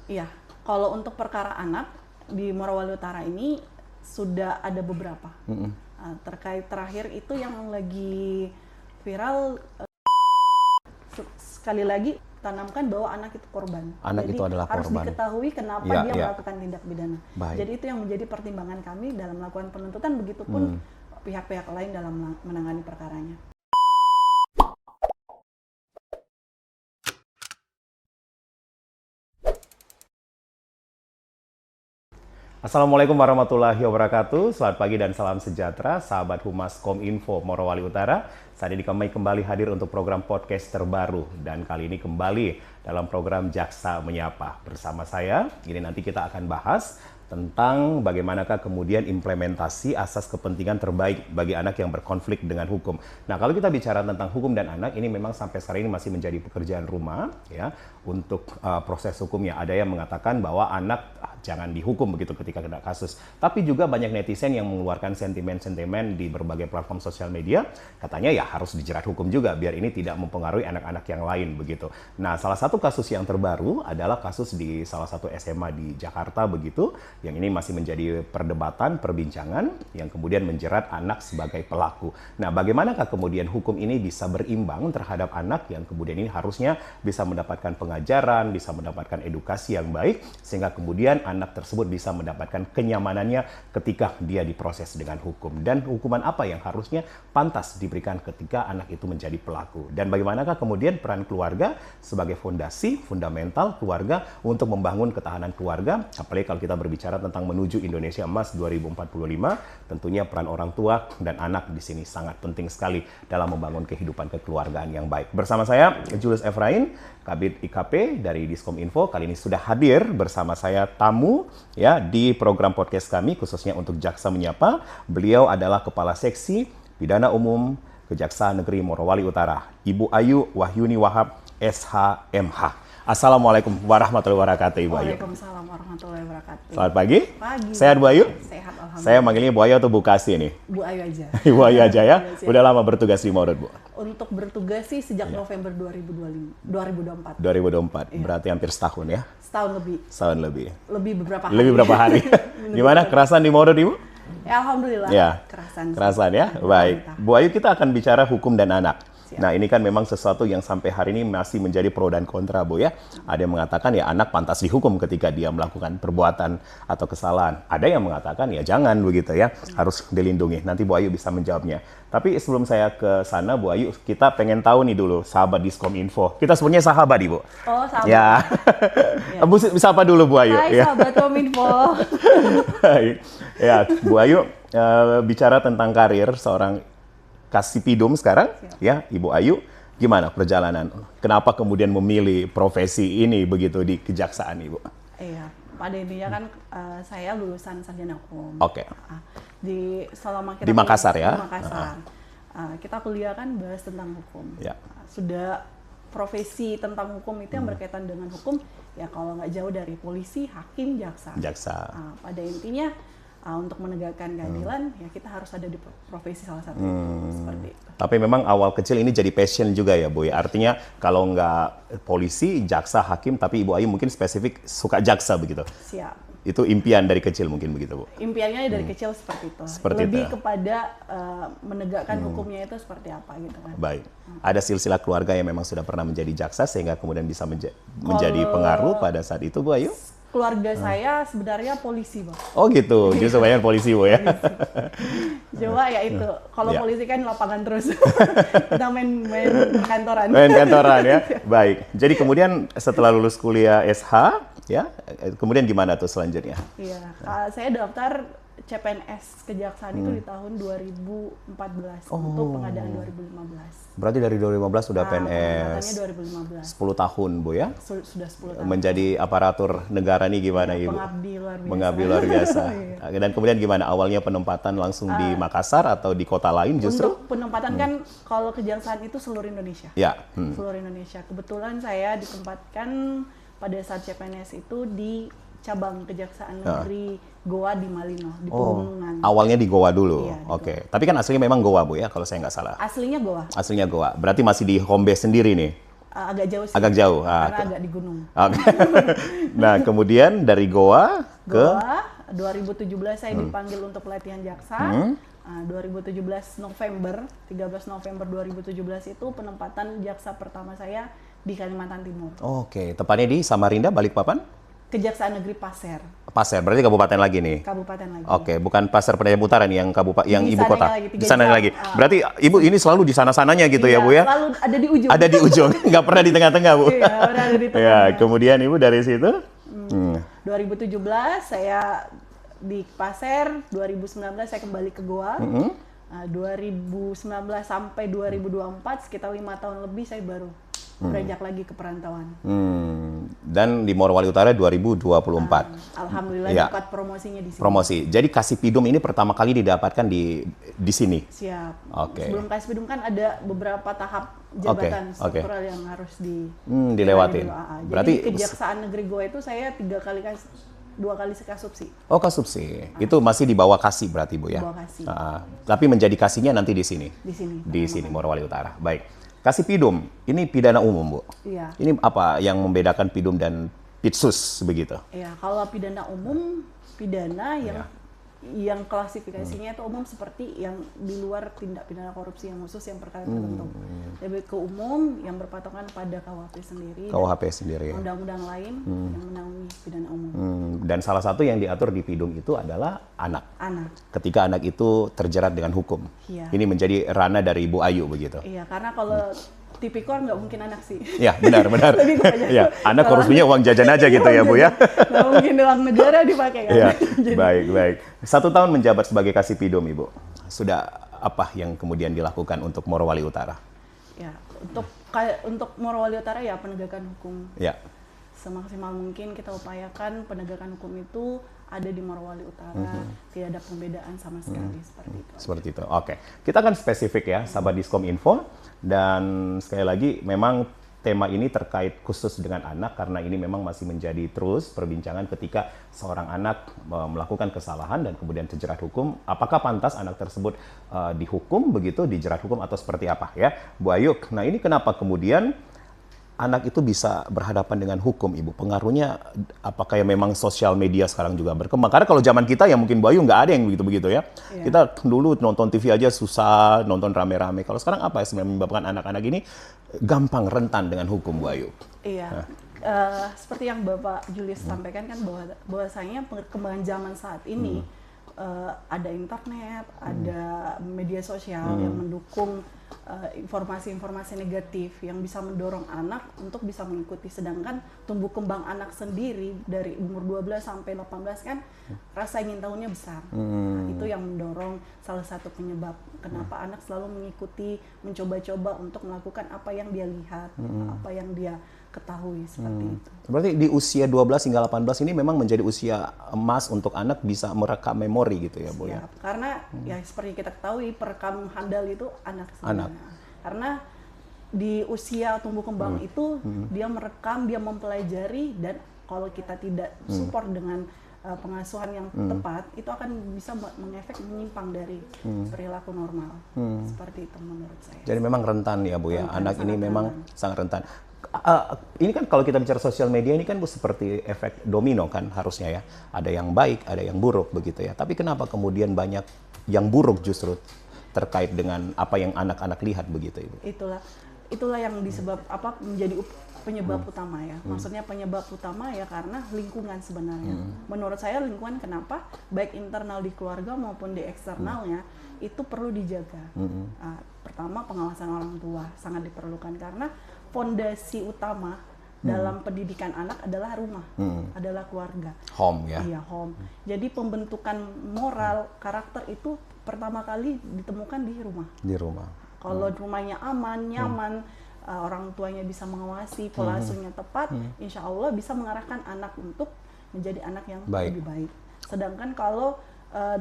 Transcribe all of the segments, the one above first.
Iya, kalau untuk perkara anak di Morowali Utara ini sudah ada beberapa. Terkait terakhir itu yang lagi viral, sekali lagi tanamkan bahwa anak itu korban. Anak Jadi itu adalah harus korban. diketahui kenapa Ya, dia ya. melakukan tindak pidana. Baik. Jadi itu yang menjadi pertimbangan kami dalam melakukan penuntutan, begitupun pihak-pihak lain dalam menangani perkaranya. Assalamualaikum warahmatullahi wabarakatuh. Selamat pagi dan salam sejahtera, sahabat Humas Kominfo Morowali Utara. Saat ini kami kembali hadir untuk program podcast terbaru, dan kali ini kembali dalam program Jaksa Menyapa. Bersama saya, ini nanti kita akan bahas tentang bagaimanakah kemudian implementasi asas kepentingan terbaik bagi anak yang berkonflik dengan hukum. Nah, kalau kita bicara tentang hukum dan anak, ini memang sampai sekarang ini masih menjadi pekerjaan rumah ya untuk proses hukumnya. Ada yang mengatakan bahwa anak jangan dihukum begitu ketika kena kasus. Tapi juga banyak netizen yang mengeluarkan sentimen-sentimen di berbagai platform sosial media, katanya ya harus dijerat hukum juga biar ini tidak mempengaruhi anak-anak yang lain begitu. Nah, salah satu kasus yang terbaru adalah kasus di salah satu SMA di Jakarta begitu, yang ini masih menjadi perdebatan, perbincangan, yang kemudian menjerat anak sebagai pelaku. Nah, bagaimanakah kemudian hukum ini bisa berimbang terhadap anak yang kemudian ini harusnya bisa mendapatkan pengajaran, bisa mendapatkan edukasi yang baik, sehingga kemudian anak tersebut bisa mendapatkan kenyamanannya ketika dia diproses dengan hukum. Dan hukuman apa yang harusnya pantas diberikan ketika anak itu menjadi pelaku. Dan bagaimanakah kemudian peran keluarga sebagai fondasi, fundamental keluarga untuk membangun ketahanan keluarga. Apalagi kalau kita berbicara tentang menuju Indonesia Emas 2045, tentunya peran orang tua dan anak di sini sangat penting sekali dalam membangun kehidupan kekeluargaan yang baik. Bersama saya, Julius Efrain, Kabid IKP dari Diskominfo. Kali ini sudah hadir bersama saya tamu ya di program podcast kami khususnya untuk Jaksa Menyapa. Beliau adalah Kepala Seksi Pidana Umum Kejaksaan Negeri Morowali Utara, Ibu Ayu Wahyuni Wahab, SHMH. Assalamualaikum warahmatullahi wabarakatuh, Ibu Ayu. Waalaikumsalam warahmatullahi wabarakatuh. Selamat pagi. Pagi. Sehat, Bu Ayu? Sehat, alhamdulillah. Saya manggilnya Bu Ayu atau Bu Kasi nih? Bu Ayu aja. Bu Ayu aja ya. Bu Ayu aja. Udah lama bertugas di Morowali, Bu? Untuk bertugas sih sejak November 2024. 2024, berarti hampir setahun ya? Setahun lebih. Setahun lebih. Lebih beberapa hari. Lebih berapa hari? Gimana kerasan di Morowali, Bu? Ya, alhamdulillah. Ya. Kerasan. Kerasan ya? Baik. Bu Ayu, kita akan bicara hukum dan anak. Nah, ini kan memang sesuatu yang sampai hari ini masih menjadi pro dan kontra, Bu ya. Ada yang mengatakan ya anak pantas dihukum ketika dia melakukan perbuatan atau kesalahan. Ada yang mengatakan ya jangan begitu ya, harus dilindungi. Nanti Bu Ayu bisa menjawabnya. Tapi sebelum saya ke sana, Bu Ayu, kita pengen tahu nih dulu, sahabat Diskominfo. Kita sebenarnya sahabat, Ibu. Oh, sahabat. Ya. Bu, bisa apa dulu, Bu Ayu? Hai, Ya. sahabat Kominfo. Ya, Bu Ayu, bicara tentang karir seorang Kasipidum sekarang, ya Ibu Ayu, gimana perjalanan? Kenapa kemudian memilih profesi ini begitu di kejaksaan, Ibu? Iya, pada intinya kan saya lulusan sarjana hukum. Oke. Selama kita Di Makassar ya? Di Makassar. Kita kuliah kan bahas tentang hukum. Ya. Sudah profesi tentang hukum itu yang berkaitan dengan hukum, ya kalau nggak jauh dari polisi, hakim, jaksa. Jaksa. Pada intinya untuk menegakkan keadilan, ya kita harus ada di profesi salah satu seperti itu. Tapi memang awal kecil ini jadi passion juga ya, Bu. Artinya kalau nggak polisi, jaksa, hakim, tapi Ibu Ayu mungkin spesifik suka jaksa begitu. Siap. Itu impian dari kecil mungkin begitu, Bu. Impiannya dari kecil seperti itu. Seperti Lebih itu. kepada menegakkan hukumnya itu seperti apa gitu kan. Baik. Ada silsilah keluarga yang memang sudah pernah menjadi jaksa sehingga kemudian bisa menjadi pengaruh pada saat itu, Bu Ayu? Keluarga saya sebenarnya polisi, Bang. Oh gitu, justru banyak polisi, Bu ya? Coba ya itu, kalau Ya. polisi kan lapangan terus. Kita main kantoran. Main kantoran ya. Baik. Jadi kemudian setelah lulus kuliah SH, ya, kemudian gimana tuh selanjutnya? Iya, saya daftar CPNS Kejaksaan itu di tahun 2014 untuk pengadaan 2015. Berarti dari 2015 sudah PNS. Katanya 2015. 10 tahun, Bu ya? Sudah 10 tahun. Menjadi aparatur negara nih gimana, Ibu? Pengabdi luar biasa. Mengabdi luar biasa. Dan kemudian gimana? Awalnya penempatan langsung di Makassar atau di kota lain justru? Untuk penempatan kan kalau Kejaksaan itu seluruh Indonesia. Ya. Seluruh Indonesia. Kebetulan saya ditempatkan pada saat CPNS itu di cabang Kejaksaan Negeri Goa di Malino, di Pegunungan. Awalnya di Goa dulu. Iya, di Oke. Tapi kan aslinya memang Goa, Bu ya, kalau saya nggak salah. Aslinya Goa. Aslinya Goa. Berarti masih di home base sendiri nih. agak jauh sih. Agak jauh. Karena agak di gunung. Oke. Nah, kemudian dari Goa ke Goa 2017 saya dipanggil untuk pelatihan jaksa. 2017 November, 13 November 2017 itu penempatan jaksa pertama saya di Kalimantan Timur. Oke, tepatnya di Samarinda, Balikpapan? Kejaksaan Negeri Pasir. Pasir, berarti kabupaten lagi nih. Kabupaten lagi. Oke, bukan Pasir Penajam Utara nih yang Di ibu kota. sananya lagi, Di sana 3 lagi. jam. Berarti Ibu ini selalu di sana-sananya gitu ya, Bu ya? Selalu ada di ujung. Ada di ujung, nggak pernah di tengah-tengah, Bu. Iya, pernah ada di tengah. Ya, kemudian Ibu dari situ? 2017 saya di Pasir, 2019 saya kembali ke Goa. 2019 sampai 2024 sekitar 5 tahun lebih saya baru beranjak lagi ke perantauan. Dan di Morowali Utara 2024. Alhamdulillah Ya. dapat promosinya di sini. Promosi. Jadi Kasipidum ini pertama kali didapatkan di sini. Siap. Oke. Sebelum Kasipidum kan ada beberapa tahap jabatan Oke. struktural yang harus Dilewatin. Jadi Berarti Kejaksaan Negeri Goa itu saya 2 kali kasupsi. oh kasupsi. Itu masih di bawah Kasih berarti, Bu ya. Di bawah Kasih. Tapi menjadi Kasihnya nanti di sini. Di sini. Di sini Morowali Utara. Baik. Kasipidum ini pidana umum, Bu. Iya. Ini apa yang membedakan Pidum dan Pitsus begitu? Iya, kalau pidana umum, pidana Iya. yang klasifikasinya itu umum seperti yang di luar tindak pidana korupsi yang khusus yang perkara tertentu. Lebih ke umum yang berpatokan pada KUHP sendiri. KUHP sendiri ya. Undang-undang lain yang menaungi pidana umum. Dan salah satu yang diatur di Pidum itu adalah anak. Anak. Ketika anak itu terjerat dengan hukum. Iya. Ini menjadi ranah dari Ibu Ayu begitu. Iya, karena kalau tipikor nggak mungkin anak sih. Ya, benar. Lebih kebanyakan. Ya, anak korupsinya uang jajan aja gitu ya, Bu ya. Nggak mungkin uang negara dipakai kan. Iya, Jadi, baik. 1 tahun menjabat sebagai Kasipidum, Ibu. Sudah apa yang kemudian dilakukan untuk Morowali Utara? ya, untuk Morowali Utara ya penegakan hukum. Ya. Semaksimal mungkin kita upayakan penegakan hukum itu ada di Morowali Utara, tidak ada pembedaan sama sekali seperti itu. Seperti itu. Oke. Kita akan spesifik ya, sahabat Diskom Info. Dan sekali lagi memang tema ini terkait khusus dengan anak karena ini memang masih menjadi terus perbincangan ketika seorang anak melakukan kesalahan dan kemudian terjerat hukum. Apakah pantas anak tersebut dihukum begitu, dijerat hukum atau seperti apa ya, Bu Ayu? Nah ini kenapa kemudian anak itu bisa berhadapan dengan hukum, Ibu? Pengaruhnya apakah ya memang sosial media sekarang juga berkembang? Karena kalau zaman kita ya mungkin Bu Ayu nggak ada yang begitu-begitu ya. Iya. Kita dulu nonton TV aja susah, nonton rame-rame. Kalau sekarang apa yang sebenarnya menyebabkan anak-anak ini gampang rentan dengan hukum, Bu Ayu? Iya, seperti yang Bapak Julius sampaikan kan bahwasanya perkembangan zaman saat ini ada internet, ada media sosial yang mendukung informasi-informasi negatif yang bisa mendorong anak untuk bisa mengikuti. Sedangkan tumbuh kembang anak sendiri dari umur 12 sampai 18 kan rasa ingin tahunya besar. Nah, itu yang mendorong salah satu penyebab kenapa anak selalu mengikuti, mencoba-coba untuk melakukan apa yang dia lihat, apa yang dia ketahui seperti itu. Berarti di usia 12 hingga 18 ini memang menjadi usia emas untuk anak bisa merekam memori gitu ya, Bu ya? Siap. Karena ya seperti kita ketahui perekam handal itu anak sebenarnya. Karena di usia tumbuh kembang itu dia merekam, dia mempelajari, dan kalau kita tidak support dengan pengasuhan yang tepat, itu akan bisa mengefek menyimpang dari perilaku normal. Seperti itu menurut saya. Jadi memang rentan ya, Bu ya? Anak ini memang sangat rentan. Ini kan kalau kita bicara sosial media ini kan Bu seperti efek domino kan harusnya ya. Ada yang baik, ada yang buruk begitu ya. Tapi kenapa kemudian banyak yang buruk justru terkait dengan apa yang anak-anak lihat begitu, Ibu? Itulah yang menjadi penyebab utama ya. Maksudnya penyebab utama ya karena lingkungan sebenarnya. Menurut saya lingkungan kenapa baik internal di keluarga maupun di eksternalnya itu perlu dijaga. Pertama pengawasan orang tua sangat diperlukan karena fondasi utama dalam pendidikan anak adalah rumah, adalah keluarga. Home ya? Iya, home. Jadi pembentukan moral, karakter itu pertama kali ditemukan di rumah. Di rumah. Kalau rumahnya aman, nyaman, orang tuanya bisa mengawasi, pola asuhnya tepat, insya Allah bisa mengarahkan anak untuk menjadi anak yang lebih baik. Sedangkan kalau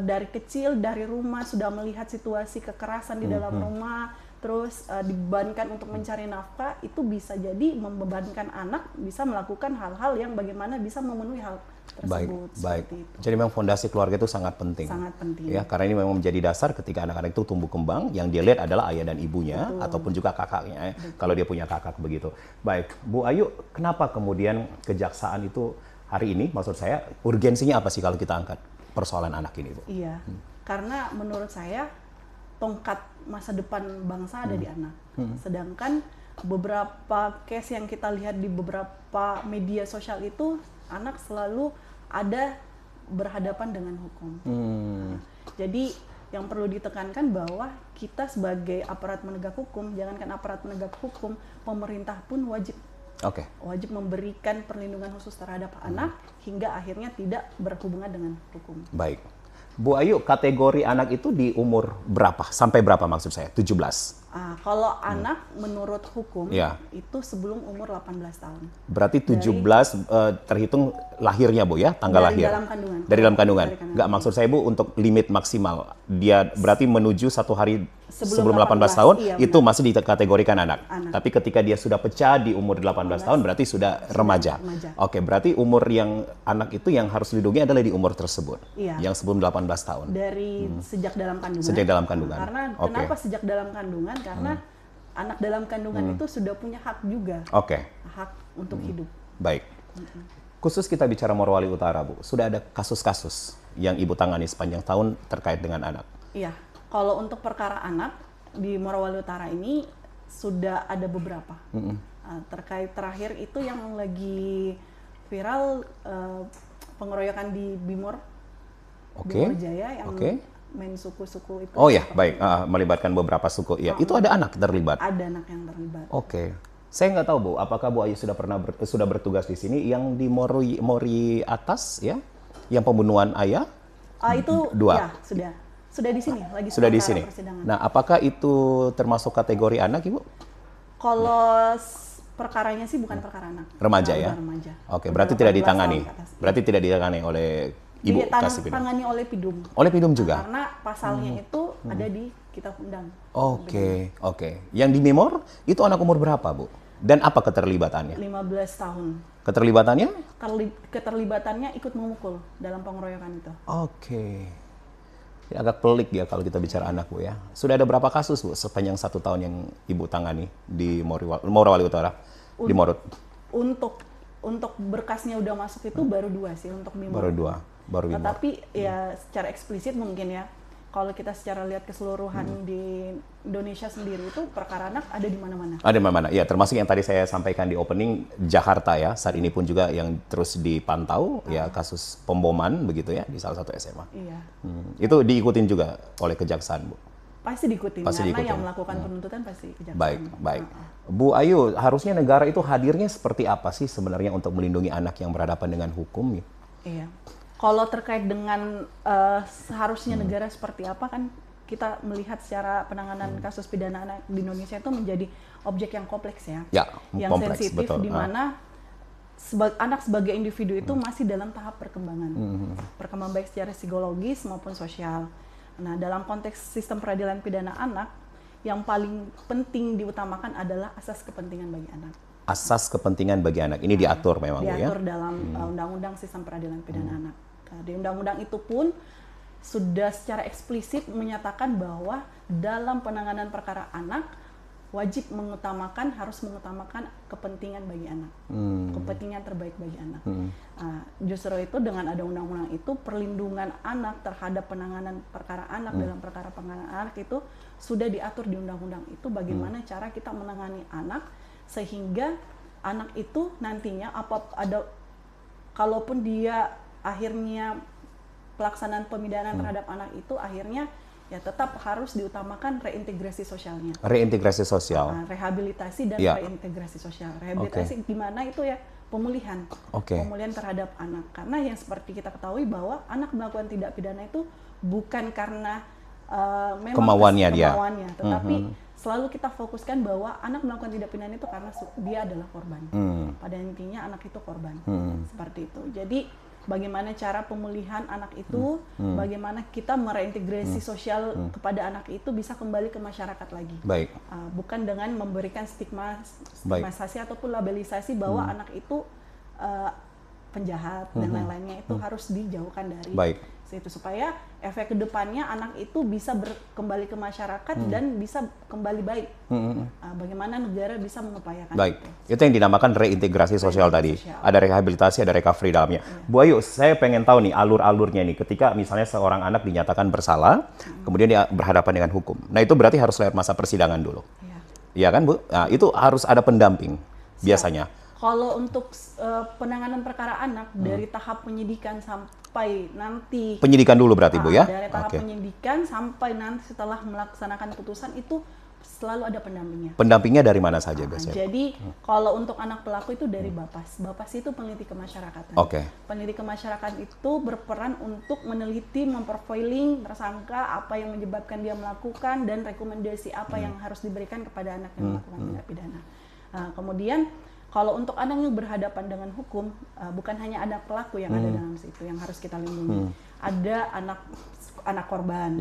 dari kecil, dari rumah sudah melihat situasi kekerasan di dalam rumah, terus dibebankan untuk mencari nafkah, itu bisa jadi membebankan anak bisa melakukan hal-hal yang bagaimana bisa memenuhi hal tersebut. Baik. Seperti itu. Jadi memang fondasi keluarga itu sangat penting. Sangat penting. Ya, karena ini memang menjadi dasar ketika anak-anak itu tumbuh kembang, yang dia lihat adalah ayah dan ibunya, ataupun juga kakaknya, kalau dia punya kakak begitu. Baik, Bu Ayu, kenapa kemudian kejaksaan itu hari ini, maksud saya, urgensinya apa sih kalau kita angkat persoalan anak ini, Bu? Iya, karena menurut saya tongkat masa depan bangsa ada di anak. Sedangkan beberapa case yang kita lihat di beberapa media sosial itu, anak selalu ada berhadapan dengan hukum. Nah, jadi yang perlu ditekankan bahwa kita sebagai aparat penegak hukum, jangankan aparat penegak hukum, pemerintah pun wajib memberikan perlindungan khusus terhadap anak hingga akhirnya tidak berhubungan dengan hukum. Baik. Bu Ayu, kategori anak itu di umur berapa? Sampai berapa maksud saya? 17? Kalau anak menurut hukum Ya. itu sebelum umur 18 tahun. Berarti 17 terhitung lahirnya, Bu, ya? Tanggal Dari lahir? dalam kandungan. Dari dalam kandungan? Dari kandungan. Nggak, maksud saya, Bu, untuk limit maksimal. Dia berarti menuju 1 hari sebelum 18 18 tahun, iya, itu benar. masih dikategorikan anak. Tapi ketika dia sudah pecah di umur 18 tahun, berarti sudah remaja. Oke, berarti umur yang anak itu yang harus dilindungi adalah di umur tersebut. Iya. Yang sebelum 18 tahun. Dari sejak dalam kandungan. Sejak dalam kandungan. Karena Oke. kenapa sejak dalam kandungan? Karena anak dalam kandungan itu sudah punya hak juga. Oke, Hak untuk hidup. baik. Khusus kita bicara Morowali Utara, Bu, sudah ada kasus-kasus yang Ibu tangani sepanjang tahun terkait dengan anak? Iya. Kalau untuk perkara anak di Morowali Utara ini sudah ada beberapa. Terkait terakhir itu yang lagi viral pengeroyokan di Bimor, Bimor Jaya yang main suku-suku itu. Oh ya, baik. Melibatkan beberapa suku. Ya, itu ada anak terlibat. Ada anak yang terlibat. Oke. Saya nggak tahu, Bu, apakah Bu Ayu sudah pernah sudah bertugas di sini yang di Mori atas, ya, yang pembunuhan ayah? Itu Dua. Ya, sudah di sini lagi. Sudah di sini. Persidangan. Nah, apakah itu termasuk kategori anak, Ibu? Kalau perkaranya sih bukan perkara anak. Remaja, ya? Remaja. Oke, Udah berarti tidak 18 ditangani. tahun ke atas. Berarti tidak ditangani oleh Ibu Kasih Pidum. Ditangani oleh Pidum. Oleh Pidum juga. Karena pasalnya itu ada di Kitab Undang. Oke. Yang di Mimor itu anak umur berapa, Bu? Dan apa keterlibatannya? 15 tahun. Keterlibatannya? Keterlibatannya ikut memukul dalam pengeroyokan itu. Oke. Ya, agak pelik ya kalau kita bicara anak, Bu, ya. Sudah ada berapa kasus, Bu, sepanjang 1 tahun yang Ibu tangani di Morowali Utara? Di Morut? Untuk berkasnya udah masuk itu baru 2 sih untuk Mimor. Baru 2. Baru Mimor. Tetapi ya secara eksplisit mungkin ya, kalau kita secara lihat keseluruhan di Indonesia sendiri itu perkara anak ada di mana-mana. Ada di mana-mana. Ya, termasuk yang tadi saya sampaikan di opening, Jakarta ya. Saat ini pun juga yang terus dipantau ya, kasus pemboman begitu ya di salah satu SMA. Iya. Itu diikutin juga oleh kejaksaan, Bu. Pasti diikutin, Pasti karena diikutin. yang melakukan penuntutan pasti kejaksaan. Baik. Bu Ayu, harusnya negara itu hadirnya seperti apa sih sebenarnya untuk melindungi anak yang berhadapan dengan hukum? Iya. Kalau terkait dengan seharusnya negara seperti apa, kan kita melihat secara penanganan kasus pidana anak di Indonesia itu menjadi objek yang kompleks ya. Ya, yang kompleks, sensitif, betul. di mana anak sebagai individu itu masih dalam tahap perkembangan. Perkembangan baik secara psikologis maupun sosial. Nah, dalam konteks sistem peradilan pidana anak, yang paling penting diutamakan adalah asas kepentingan bagi anak. Asas kepentingan bagi anak. Ini diatur memang, Bu, ya? Diatur dalam Undang-Undang Sistem Peradilan Pidana Anak. Nah, di undang-undang itu pun sudah secara eksplisit menyatakan bahwa dalam penanganan perkara anak wajib harus mengutamakan kepentingan bagi anak, kepentingan terbaik bagi anak. Nah, justru itu dengan ada undang-undang itu, perlindungan anak terhadap penanganan perkara anak dalam perkara penanganan anak itu sudah diatur di undang-undang itu, bagaimana cara kita menangani anak sehingga anak itu nantinya kalaupun dia akhirnya pelaksanaan pemidanaan terhadap anak itu akhirnya ya tetap harus diutamakan reintegrasi sosialnya. Reintegrasi sosial. Rehabilitasi dan reintegrasi sosial. Rehabilitasi gimana itu ya, pemulihan. Pemulihan terhadap anak. Karena yang seperti kita ketahui bahwa anak melakukan tindak pidana itu bukan karena memang kemauannya, tetapi selalu kita fokuskan bahwa anak melakukan tindak pidana itu karena dia adalah korban. Pada intinya anak itu korban. Seperti itu. Jadi bagaimana cara pemulihan anak itu, bagaimana kita mereintegrasi sosial kepada anak itu bisa kembali ke masyarakat lagi. Baik. Bukan dengan memberikan stigmatisasi ataupun labelisasi bahwa anak itu penjahat dan lain-lainnya, itu harus dijauhkan dari situ, supaya efek kedepannya anak itu bisa kembali ke masyarakat dan bisa kembali baik. Bagaimana negara bisa mengupayakan itu yang dinamakan reintegrasi sosial tadi. Ada rehabilitasi, ada recovery dalamnya. Bu Ayu, saya pengen tahu nih alur-alurnya nih, ketika misalnya seorang anak dinyatakan bersalah, kemudian dia berhadapan dengan hukum. Nah itu berarti harus lewat masa persidangan dulu. Iya kan Bu? Nah itu harus ada pendamping biasanya. Kalau untuk penanganan perkara anak dari tahap penyidikan sampai nanti penyidikan dulu berarti Bu ya? Dari tahap penyidikan sampai nanti setelah melaksanakan putusan itu selalu ada pendampingnya. Pendampingnya dari mana saja biasanya? Jadi kalau untuk anak pelaku itu dari Bapas. Bapas itu peneliti kemasyarakatan. Peneliti kemasyarakatan itu berperan untuk meneliti, memprofiling tersangka, apa yang menyebabkan dia melakukan, dan rekomendasi apa yang harus diberikan kepada anak yang melakukan tindak pidana. Kemudian kalau untuk anak yang berhadapan dengan hukum, bukan hanya anak pelaku yang ada dalam situ yang harus kita lindungi. Ada anak korban.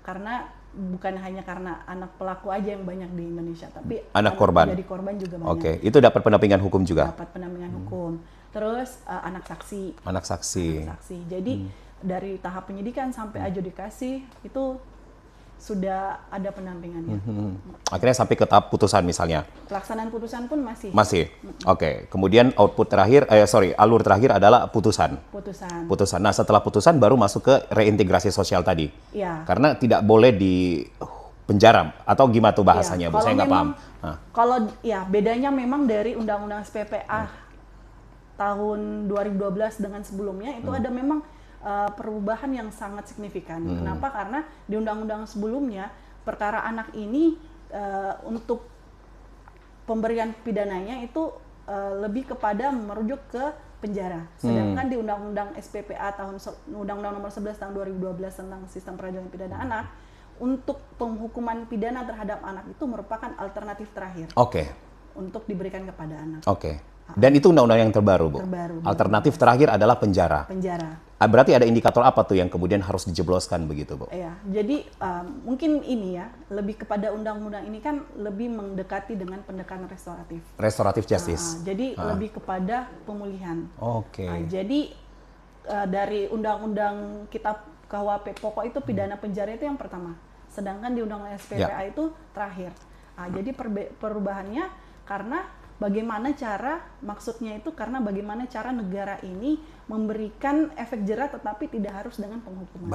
Karena bukan hanya karena anak pelaku aja yang banyak di Indonesia, tapi anak korban jadi korban juga banyak. Itu dapat pendampingan hukum juga. Dapat pendampingan hukum. Terus anak saksi. Anak saksi. Jadi dari tahap penyidikan sampai adjudikasi itu sudah ada pendampingannya. Akhirnya sampai ke tahap putusan misalnya. Pelaksanaan putusan pun masih. Kemudian output terakhir, alur terakhir adalah putusan. Putusan. Nah setelah putusan baru masuk ke reintegrasi sosial tadi. Karena tidak boleh di penjara atau gimana tuh bahasanya Bu? Saya nggak paham. Kalau bedanya memang dari Undang-Undang SPPA tahun 2012 dengan sebelumnya itu ada memang perubahan yang sangat signifikan. Kenapa? Karena di undang-undang sebelumnya perkara anak ini untuk pemberian pidananya itu lebih kepada merujuk ke penjara. Sedangkan di undang-undang SPPA Undang-Undang Nomor 11 tahun 2012 tentang Sistem Peradilan Pidana Anak, untuk penghukuman pidana terhadap anak itu merupakan alternatif terakhir. Untuk diberikan kepada anak. Dan itu undang-undang yang terbaru, Bu? Terbaru. Alternatif terakhir adalah penjara. Berarti ada indikator apa tuh yang kemudian harus dijebloskan begitu, Bu? Jadi mungkin ini ya, lebih kepada undang-undang ini kan lebih mendekati dengan pendekatan restoratif. Restoratif justice. Jadi lebih kepada pemulihan. Jadi dari undang-undang kita KUHP pokok itu pidana penjara itu yang pertama. Sedangkan di undang-undang SPPA itu terakhir. Jadi perubahannya karena bagaimana cara, maksudnya itu karena bagaimana cara negara ini memberikan efek jera tetapi tidak harus dengan penghukuman.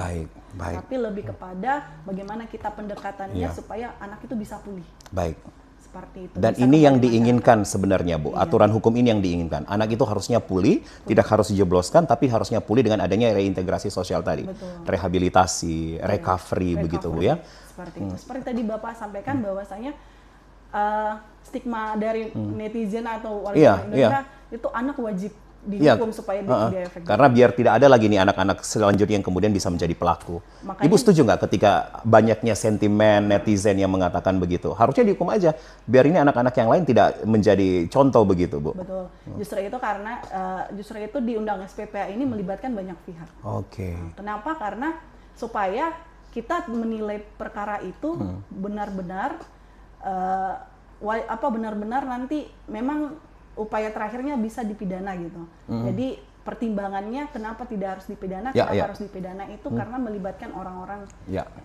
Tapi lebih kepada bagaimana kita pendekatannya supaya anak itu bisa pulih. Seperti itu. Dan ini yang diinginkan sebenarnya, Bu. Aturan hukum ini yang diinginkan. Anak itu harusnya pulih, tidak harus dijebloskan, tapi harusnya pulih dengan adanya reintegrasi sosial tadi. Rehabilitasi, recovery, begitu, Bu ya. Seperti itu. Seperti tadi Bapak sampaikan bahwasanya stigma dari netizen atau warga Indonesia itu anak wajib dihukum supaya dia efektif. Karena biar tidak ada lagi nih anak-anak selanjutnya yang kemudian bisa menjadi pelaku. Makanya, Ibu setuju nggak ketika banyaknya sentimen netizen yang mengatakan begitu? Harusnya dihukum aja, biar ini anak-anak yang lain tidak menjadi contoh begitu, Bu. Betul. Justru itu karena justru itu di Undang SPPA ini melibatkan banyak pihak. Kenapa? Karena supaya kita menilai perkara itu benar-benar benar-benar nanti memang upaya terakhirnya bisa dipidana gitu. Jadi pertimbangannya kenapa tidak harus dipidana, kenapa harus dipidana itu karena melibatkan orang-orang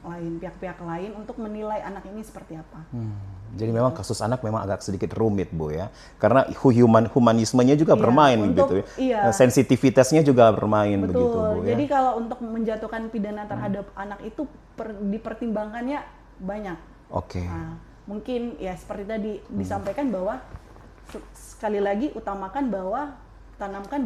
lain, pihak-pihak lain untuk menilai anak ini seperti apa. Jadi memang kasus anak memang agak sedikit rumit, Bu ya. Karena humanismenya juga bermain gitu ya. Sensitivitasnya juga bermain begitu, Bu ya. Jadi kalau untuk menjatuhkan pidana terhadap anak itu dipertimbangkannya banyak. Mungkin ya seperti tadi disampaikan bahwa sekali lagi tanamkan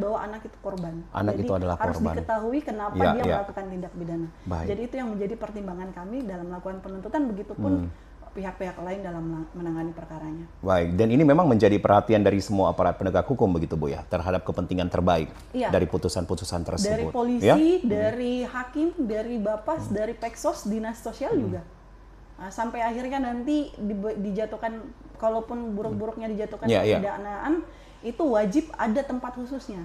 bahwa anak itu korban. Jadi itu adalah harus korban. Diketahui kenapa dia melakukan tindak pidana. Jadi itu yang menjadi pertimbangan kami dalam melakukan penuntutan, begitupun pihak-pihak lain dalam menangani perkaranya. Dan ini memang menjadi perhatian dari semua aparat penegak hukum begitu, Bu ya, terhadap kepentingan terbaik dari putusan-putusan tersebut. Dari polisi, dari hakim, dari Bapas, dari Peksos, dinas sosial juga. Sampai akhirnya nanti dijatuhkan, kalaupun buruk-buruknya dijatuhkan pidanaan, itu wajib ada tempat khususnya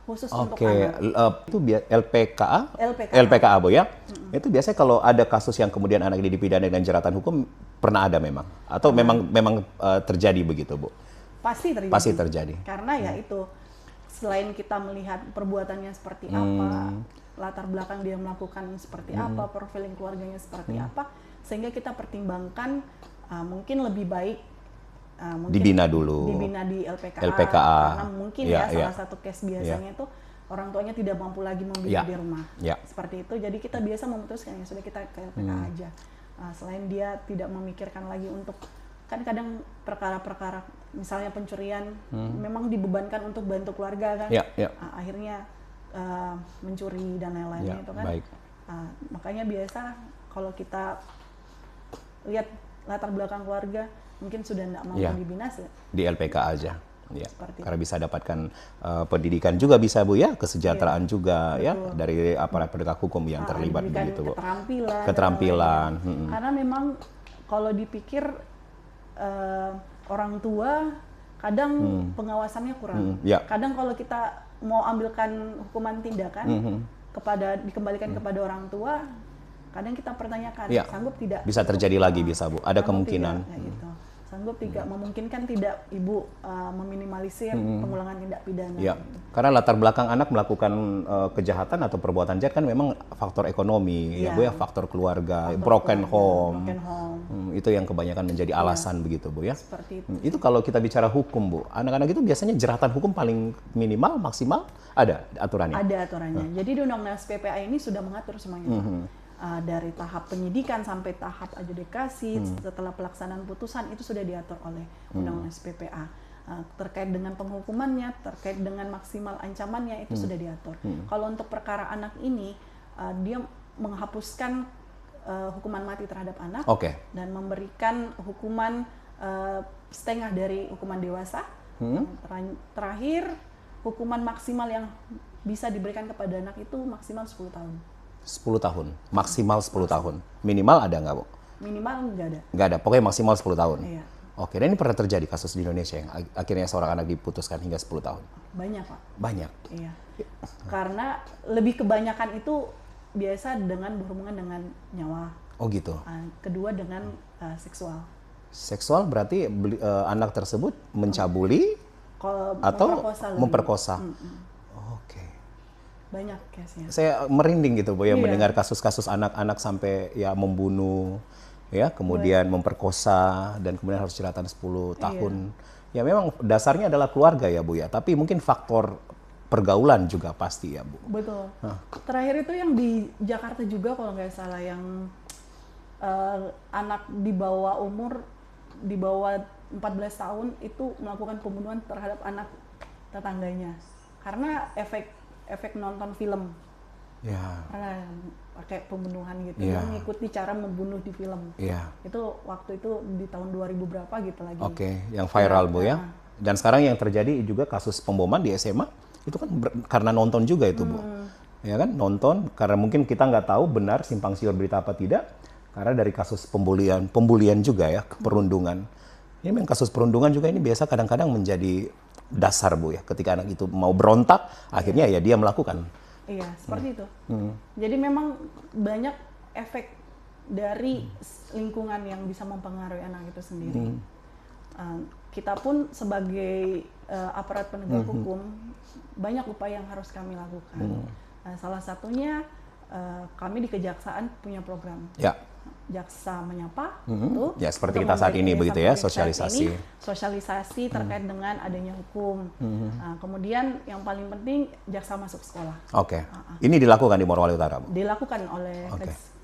khusus untuk Oke, anak. itu LPKA? LPKA. LPKA, Bu ya? Itu biasanya kalau ada kasus yang kemudian anak ini dipidana dengan jeratan hukum, pernah ada memang? Atau memang terjadi begitu, Bu? Pasti terjadi. Pasti terjadi. Karena ya itu, selain kita melihat perbuatannya seperti apa, latar belakang dia melakukan seperti apa, profiling keluarganya seperti apa, sehingga kita pertimbangkan mungkin lebih baik mungkin Dibina dulu. dibina di LPKA. LPKA. Karena mungkin Ya, salah satu case biasanya itu orang tuanya tidak mampu lagi membina di rumah. Seperti itu. Jadi kita biasa memutuskan ya sudah kita ke LPKA aja. Selain dia tidak memikirkan lagi untuk, kan kadang perkara-perkara misalnya pencurian memang dibebankan untuk bantu keluarga kan. Akhirnya mencuri dan lain-lainnya itu kan. Baik. Makanya biasa kalau kita lihat latar belakang keluarga mungkin sudah tidak mampu dibina di LPKA aja. Ya, Seperti karena bisa dapatkan pendidikan juga bisa Bu ya, kesejahteraan juga ya dari aparat penegak hukum yang terlibat diberikan begitu Bu. keterampilan. Karena memang kalau dipikir orang tua kadang pengawasannya kurang. Kadang kalau kita mau ambilkan hukuman tindakan dikembalikan kepada orang tua, kadang kita pertanyakan sanggup tidak? Bisa terjadi lagi bisa Bu, ada kemungkinan. Tidak, gitu. Sanggup tidak, memungkinkan tidak ibu meminimalisir pengulangan tindak pidana. Ya, karena latar belakang anak melakukan kejahatan atau perbuatan jahat kan memang faktor ekonomi, ya Bu ya, faktor keluarga, broken home. Itu yang kebanyakan menjadi alasan begitu Bu ya. Seperti itu. Itu kalau kita bicara hukum Bu, anak-anak itu biasanya jeratan hukum paling minimal, maksimal ada aturannya? Ada aturannya. Jadi di Undang-Undang SPPA ini sudah mengatur semuanya. Dari tahap penyidikan sampai tahap adjudikasi, setelah pelaksanaan putusan itu sudah diatur oleh Undang-Undang SPPA. Terkait dengan penghukumannya, terkait dengan maksimal ancamannya itu sudah diatur. Kalau untuk perkara anak ini, dia menghapuskan hukuman mati terhadap anak dan memberikan hukuman setengah dari hukuman dewasa. Terakhir, hukuman maksimal yang bisa diberikan kepada anak itu maksimal 10 tahun. 10 tahun, maksimal 10 tahun. Minimal ada nggak Bu? Minimal nggak ada. Nggak ada, pokoknya maksimal 10 tahun. Iya. Oke, dan ini pernah terjadi kasus di Indonesia yang akhirnya seorang anak diputuskan hingga 10 tahun? Banyak Pak. Banyak? Iya. Karena lebih kebanyakan itu biasa dengan berhubungan dengan nyawa. Oh gitu? Kedua dengan seksual. Seksual berarti anak tersebut mencabuli atau memperkosa? Banyak case-nya. Saya merinding gitu Bu ya, mendengar kasus-kasus anak-anak sampai ya membunuh, ya kemudian memperkosa dan kemudian harus jeratan 10 tahun. Ya memang dasarnya adalah keluarga ya Bu ya, tapi mungkin faktor pergaulan juga pasti ya Bu. Betul. Terakhir itu yang di Jakarta juga kalau nggak salah, yang anak di bawah 14 tahun itu melakukan pembunuhan terhadap anak tetangganya karena efek nonton film, karena pakai pembunuhan gitu, mengikuti cara membunuh di film. Itu waktu itu di tahun 2000 berapa gitu lagi. Yang viral Bu ya. Dan sekarang yang terjadi juga kasus pemboman di SMA, itu kan karena nonton juga itu Bu. Ya kan, nonton karena mungkin kita nggak tahu benar simpang siur berita apa tidak, karena dari kasus pembulian juga ya, perundungan. Ini memang kasus perundungan juga ini biasa kadang-kadang menjadi dasar Bu ya, ketika anak itu mau berontak, akhirnya ya dia melakukan. Iya, seperti itu. Jadi memang banyak efek dari lingkungan yang bisa mempengaruhi anak itu sendiri. Kita pun sebagai aparat penegak hukum, banyak upaya yang harus kami lakukan. Salah satunya kami di Kejaksaan punya program. Jaksa Menyapa, itu ya seperti kita saat ini begitu ya, sosialisasi terkait dengan adanya hukum. Kemudian yang paling penting jaksa masuk sekolah. Ini dilakukan di Morowali Utara Bu? Dilakukan oleh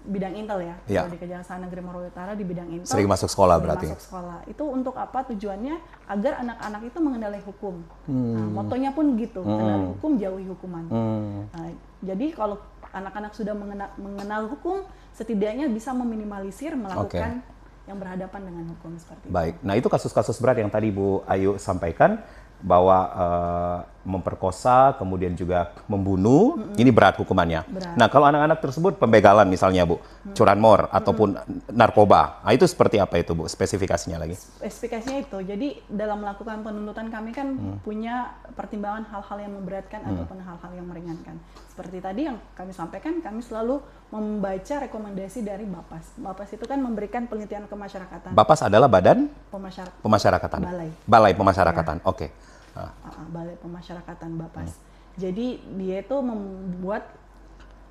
bidang Intel ya, di Kejaksaan Negeri Morowali Utara di bidang Intel. Sering masuk sekolah berarti? Masuk sekolah. Itu untuk apa tujuannya? Agar anak-anak itu mengenali hukum. Motonya pun gitu, kenali hukum, jauhi hukuman. Jadi kalau anak-anak sudah mengenal hukum, setidaknya bisa meminimalisir melakukan yang berhadapan dengan hukum seperti itu. Baik, nah itu kasus-kasus berat yang tadi Bu Ayu sampaikan, bahwa memperkosa, kemudian juga membunuh, ini berat hukumannya. Berat. Nah, kalau anak-anak tersebut pembegalan misalnya, Bu, curanmor ataupun narkoba, nah, itu seperti apa itu, Bu? Spesifikasinya lagi? Spesifikasinya itu, jadi dalam melakukan penuntutan kami kan punya pertimbangan hal-hal yang memberatkan ataupun hal-hal yang meringankan. Seperti tadi yang kami sampaikan, kami selalu membaca rekomendasi dari Bapas. Bapas itu kan memberikan penelitian kemasyarakatan. Bapas adalah Badan Pemasyarakatan. Balai Pemasyarakatan, oke. Balai Pemasyarakatan Bapas. Jadi dia itu membuat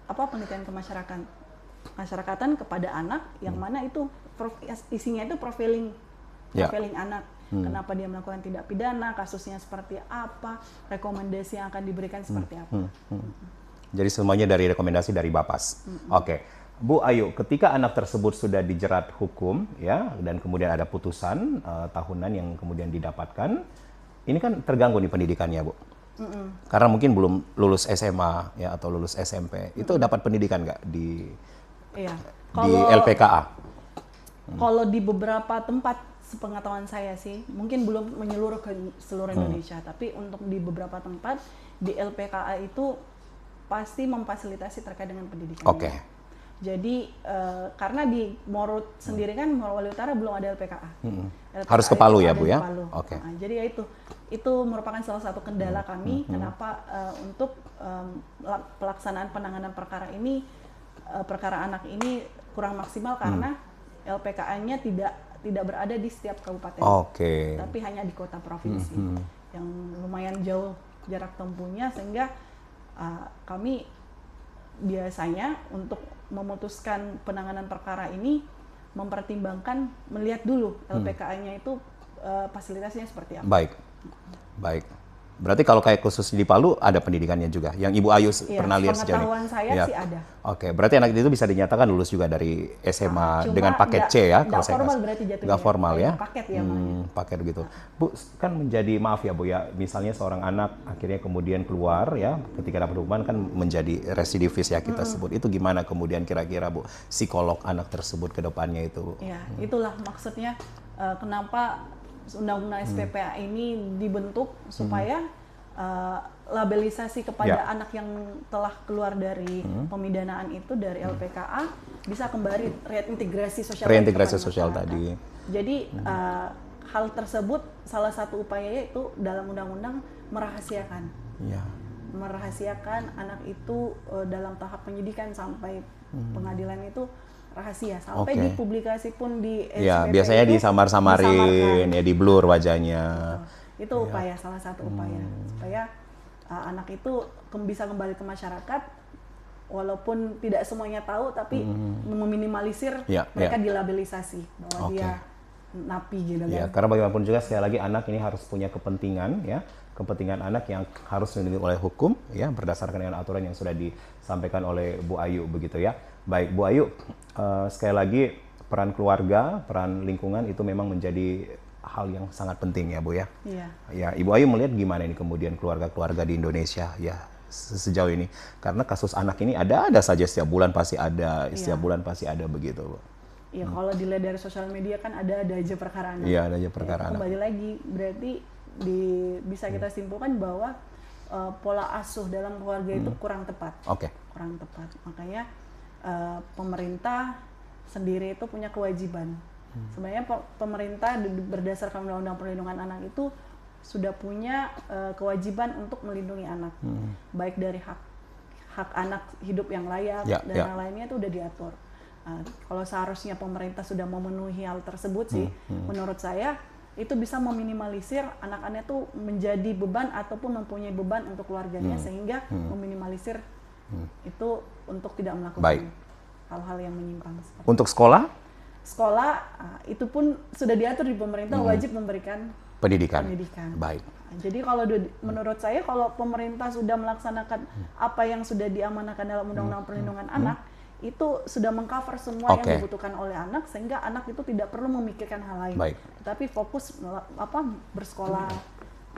penelitian kemasyarakatan kepada anak yang mana itu isinya itu profiling anak. Kenapa dia melakukan tindak pidana, kasusnya seperti apa, rekomendasi yang akan diberikan seperti apa. Jadi semuanya dari rekomendasi dari Bapas. Oke. Bu Ayu, ketika anak tersebut sudah dijerat hukum ya dan kemudian ada putusan tahunan yang kemudian didapatkan, ini kan terganggu nih pendidikannya, Bu. Karena mungkin belum lulus SMA ya atau lulus SMP. Itu dapat pendidikan nggak di LPKA? Kalau di beberapa tempat sepengetahuan saya sih, mungkin belum menyeluruh ke seluruh Indonesia, tapi untuk di beberapa tempat di LPKA itu pasti memfasilitasi terkait dengan pendidikan. Oke. Jadi karena di Moro sendiri kan Morowali Utara belum ada LPKA. LPKA harus ke Palu ya, Bu ya? Oke. Nah, jadi ya itu merupakan salah satu kendala kami kenapa untuk pelaksanaan penanganan perkara ini perkara anak ini kurang maksimal karena LPKA-nya tidak berada di setiap kabupaten. Oke. Tapi hanya di kota provinsi yang lumayan jauh jarak tempuhnya sehingga kami biasanya untuk memutuskan penanganan perkara ini mempertimbangkan melihat dulu LPKA-nya itu fasilitasnya seperti apa. Baik. Berarti kalau kayak khusus di Palu ada pendidikannya juga, yang Ibu Ayu pernah lihat sejauh ini? Pengetahuan saya sih ada. Oke, berarti anak itu bisa dinyatakan lulus juga dari SMA dengan paket C ya? Nggak formal berarti jatuhnya. Nggak formal ya? Paket ya. Paket gitu. Bu, kan menjadi maaf ya Bu ya, misalnya seorang anak akhirnya kemudian keluar ya, ketika dapat hukuman kan menjadi residivis ya kita sebut. Itu gimana kemudian kira-kira Bu, psikolog anak tersebut ke depannya itu? Ya, itulah maksudnya kenapa Undang-Undang SPPA ini dibentuk supaya labelisasi kepada anak yang telah keluar dari pemidanaan itu dari LPKA bisa kembali reintegrasi sosial tadi. Jadi hal tersebut salah satu upayanya itu dalam undang-undang merahasiakan. Merahasiakan anak itu dalam tahap penyidikan sampai pengadilan itu rahasia sampai dipublikasi pun di SPP. Ya, biasanya disamar-samarin ya, di blur wajahnya. Itu upaya salah satu upaya supaya anak itu bisa kembali ke masyarakat walaupun tidak semuanya tahu tapi meminimalisir mereka dilabelisasi bahwa dia napi gitu kan. Ya, karena bagaimanapun juga sekali lagi anak ini harus punya kepentingan ya, kepentingan anak yang harus dilindungi oleh hukum ya berdasarkan dengan aturan yang sudah disampaikan oleh Bu Ayu begitu ya. Baik Bu Ayu, sekali lagi peran keluarga, peran lingkungan itu memang menjadi hal yang sangat penting ya Bu ya. Iya. Ya, Ibu Ayu melihat gimana ini kemudian keluarga-keluarga di Indonesia ya sejauh ini, karena kasus anak ini ada saja setiap bulan pasti ada, setiap bulan pasti ada begitu Bu. Iya, kalau dilihat dari sosial media kan ada aja perkara anak. Iya, ada aja perkara anak. Kembali lagi berarti bisa kita simpulkan bahwa pola asuh dalam keluarga itu kurang tepat. Kurang tepat. Makanya pemerintah sendiri itu punya kewajiban. Sebenarnya pemerintah berdasarkan Undang-Undang Perlindungan Anak itu sudah punya kewajiban untuk melindungi anak, baik dari hak anak hidup yang layak dan yang lainnya itu udah diatur. Kalau seharusnya pemerintah sudah memenuhi hal tersebut sih, menurut saya itu bisa meminimalisir anak-anak itu menjadi beban ataupun mempunyai beban untuk keluarganya sehingga meminimalisir itu untuk tidak melakukan hal-hal yang menyimpang. Untuk sekolah? Sekolah itu pun sudah diatur di pemerintah wajib memberikan pendidikan. Baik. Jadi kalau menurut saya kalau pemerintah sudah melaksanakan apa yang sudah diamanahkan dalam Undang-Undang Perlindungan Anak itu sudah mengcover semua yang dibutuhkan oleh anak sehingga anak itu tidak perlu memikirkan hal lain. Tetapi fokus bersekolah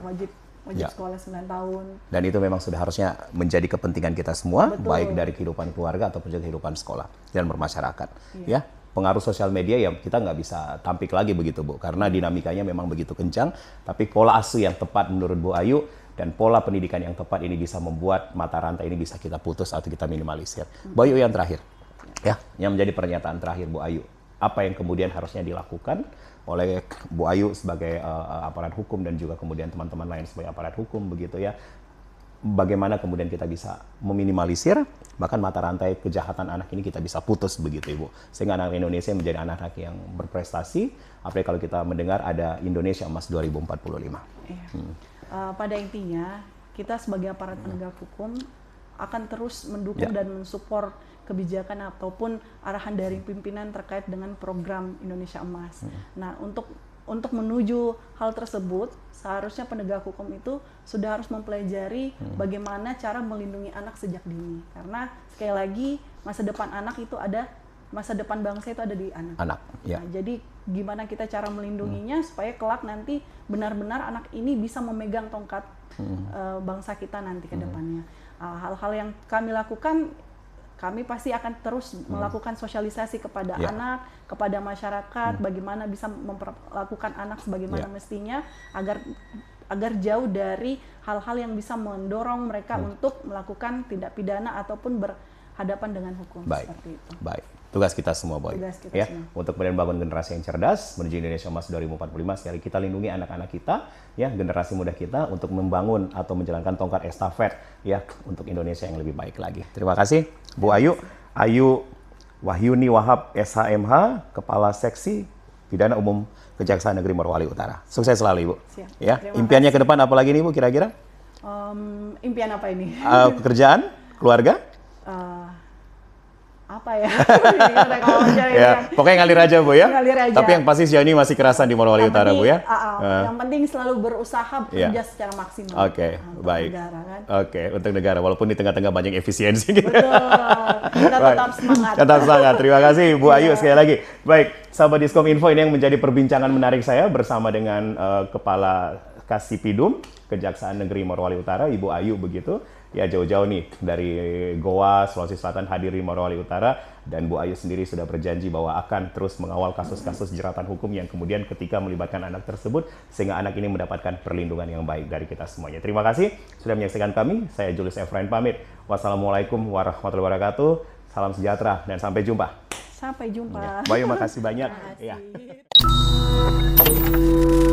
wajib sekolah 9 tahun. Dan itu memang sudah harusnya menjadi kepentingan kita semua, baik dari kehidupan keluarga ataupun juga kehidupan sekolah dan bermasyarakat. Ya, pengaruh sosial media yang kita nggak bisa tampik lagi begitu Bu, karena dinamikanya memang begitu kencang. Tapi pola asuh yang tepat menurut Bu Ayu dan pola pendidikan yang tepat ini bisa membuat mata rantai ini bisa kita putus atau kita minimalisir. Bu Ayu yang terakhir, ya, yang menjadi pernyataan terakhir Bu Ayu, apa yang kemudian harusnya dilakukan oleh Bu Ayu sebagai aparat hukum dan juga kemudian teman-teman lain sebagai aparat hukum begitu ya. Bagaimana kemudian kita bisa meminimalisir bahkan mata rantai kejahatan anak ini kita bisa putus begitu Ibu. Sehingga anak Indonesia menjadi anak-anak yang berprestasi, apalagi kalau kita mendengar ada Indonesia Emas 2045. Iya. Pada intinya kita sebagai aparat penegak hukum akan terus mendukung dan mensupport kebijakan ataupun arahan dari pimpinan terkait dengan program Indonesia Emas. Nah, untuk menuju hal tersebut, seharusnya penegak hukum itu sudah harus mempelajari bagaimana cara melindungi anak sejak dini. Karena sekali lagi masa depan anak itu ada, masa depan bangsa itu ada di anak. Ya. Nah, jadi gimana kita cara melindunginya supaya kelak nanti benar-benar anak ini bisa memegang tongkat bangsa kita nanti ke depannya. Hal-hal yang kami lakukan, kami pasti akan terus melakukan sosialisasi kepada anak, kepada masyarakat, bagaimana bisa memperlakukan anak sebagaimana mestinya agar jauh dari hal-hal yang bisa mendorong mereka untuk melakukan tindak pidana ataupun berhadapan dengan hukum. Seperti itu. Baik. Tugas kita semua, Boy. Tugas kita ya, semua. untuk kemudian membangun generasi yang cerdas menuju Indonesia Emas 2045, sekali kita lindungi anak-anak kita, ya, generasi muda kita untuk membangun atau menjalankan tongkat estafet ya untuk Indonesia yang lebih baik lagi. Terima kasih, Bu Ayu. Ayu Wahyuni Wahab SHMH, Kepala Seksi Pidana Umum Kejaksaan Negeri Morowali Utara. Sukses selalu, Ibu. Siap. Ya, impiannya ke depan apa lagi nih, Bu, kira-kira? Impian apa ini? Pekerjaan, keluarga? Apa ya? Ya, pokoknya ngalir aja Bu ya. Ngalir aja. Tapi yang pasti sejauh ini masih kerasan di Morowali Utara Bu ya. Yang penting selalu berusaha bekerja secara maksimal. Oke, baik. Negara, kan? Oke, untuk negara walaupun di tengah-tengah banyak efisiensi. Betul. Kita tetap semangat. Tetap semangat. Terima kasih Bu Ayu sekali lagi. Baik, sahabat Diskom Info, ini yang menjadi perbincangan menarik saya bersama dengan Kepala Kasipidum Kejaksaan Negeri Morowali Utara, Ibu Ayu begitu. Ya, jauh-jauh nih dari Goa, Sulawesi Selatan hadir di Morowali Utara, dan Bu Ayu sendiri sudah berjanji bahwa akan terus mengawal kasus-kasus jeratan hukum yang kemudian ketika melibatkan anak tersebut sehingga anak ini mendapatkan perlindungan yang baik dari kita semuanya. Terima kasih sudah menyaksikan kami. Saya Julius Efrain pamit. Wassalamualaikum warahmatullahi wabarakatuh. Salam sejahtera dan sampai jumpa. Sampai jumpa. Bayu, makasih banyak. Terima kasih. Ya.